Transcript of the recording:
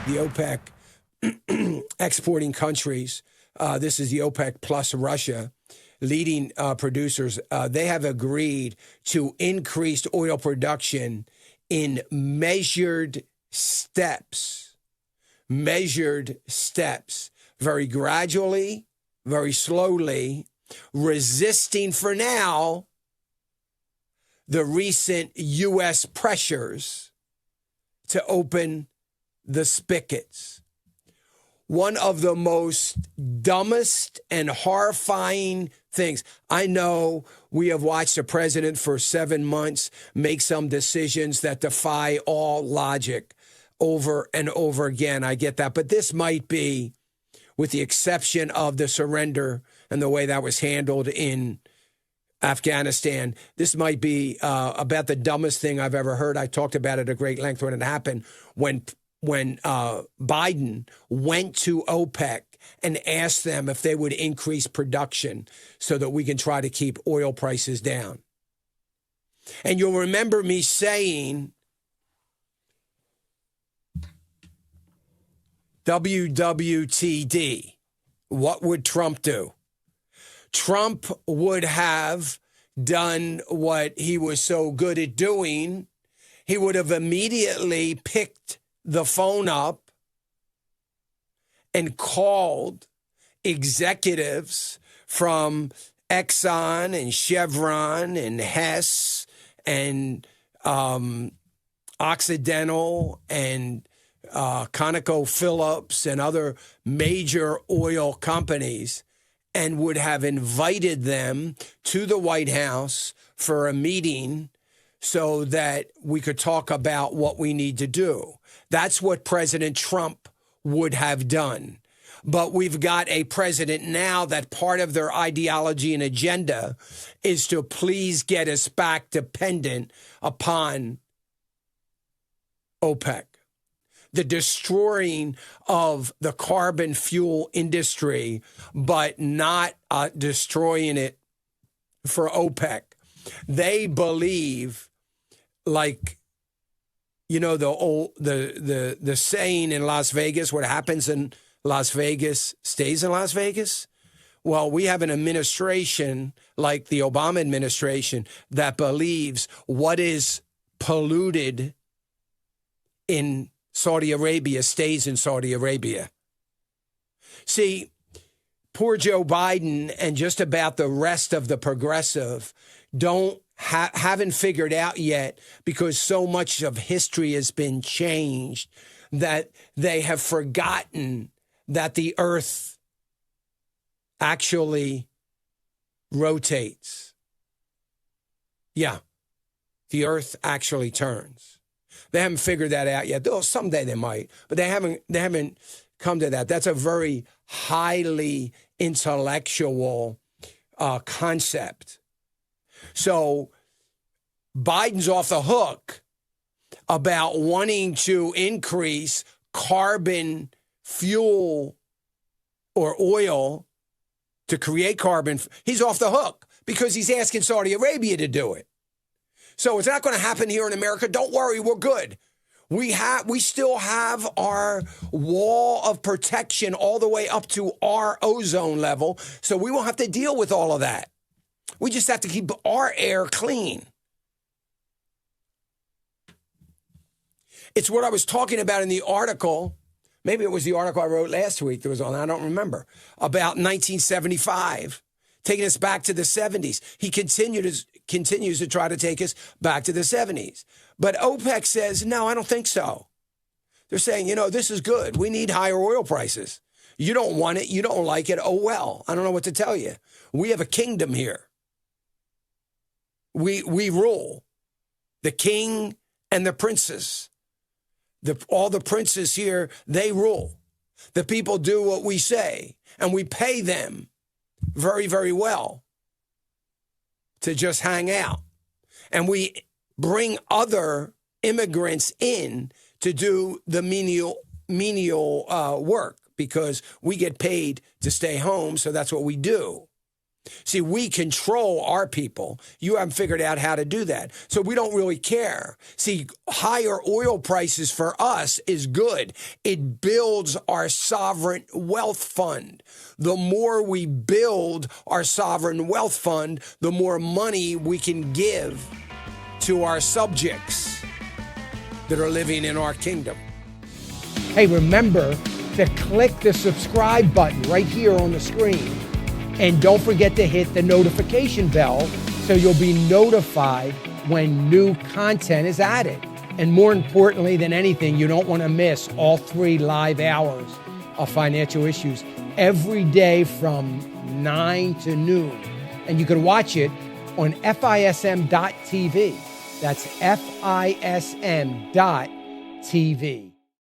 the OPEC exporting countries, this is the OPEC plus Russia, leading producers, they have agreed to increase oil production in measured steps, very gradually, very slowly, resisting for now the recent U.S. pressures to open the spigots. One of the most dumbest and horrifying things. I know we have watched the president for 7 months make some decisions that defy all logic over and over again. I get that. But this might be, with the exception of the surrender and the way that was handled in Afghanistan, this might be about the dumbest thing I've ever heard. I talked about it at great length when it happened, when Biden went to OPEC and asked them if they would increase production so that we can try to keep oil prices down. And you'll remember me saying, WWTD, what would Trump do? Trump would have done what he was so good at doing. He would have immediately picked the phone up and called executives from Exxon and Chevron and Hess and Occidental and ConocoPhillips and other major oil companies, and would have invited them to the White House for a meeting so that we could talk about what we need to do. That's what President Trump would have done. But we've got a president now that part of their ideology and agenda is to please get us back dependent upon OPEC. The destroying of the carbon fuel industry, but not destroying it for OPEC. They believe, like, you know, the saying in Las Vegas, what happens in Las Vegas stays in Las Vegas. Well, we have an administration like the Obama administration that believes what is polluted in Saudi Arabia stays in Saudi Arabia. See, poor Joe Biden and just about the rest of the progressive haven't figured out yet, because so much of history has been changed, that they have forgotten that the earth actually rotates. Yeah, the earth actually turns. They haven't figured that out yet. Though someday they might, but they haven't come to that. That's a very highly intellectual concept. So Biden's off the hook about wanting to increase carbon fuel or oil to create carbon. He's off the hook because he's asking Saudi Arabia to do it. So it's not going to happen here in America. Don't worry, we're good. We still have our wall of protection all the way up to our ozone level, so we won't have to deal with all of that. We just have to keep our air clean. It's what I was talking about in the article. Maybe it was the article I wrote last week that was on, I don't remember, about 1975, taking us back to the 70s. He continues to try to take us back to the 70s. But OPEC says, no, I don't think so. They're saying, this is good. We need higher oil prices. You don't want it. You don't like it. Oh, well, I don't know what to tell you. We have a kingdom here. We rule. The king and the princes. All the princes here, they rule. The people do what we say, and we pay them very, very well to just hang out. And we bring other immigrants in to do the menial work because we get paid to stay home, so that's what we do. See, we control our people. You haven't figured out how to do that. So we don't really care. See, higher oil prices for us is good. It builds our sovereign wealth fund. The more we build our sovereign wealth fund, the more money we can give to our subjects that are living in our kingdom. Hey, remember to click the subscribe button right here on the screen. And don't forget to hit the notification bell so you'll be notified when new content is added. And more importantly than anything, you don't want to miss all 3 live hours of Financial Issues every day from 9 to noon. And you can watch it on FISM.tv. That's FISM.tv.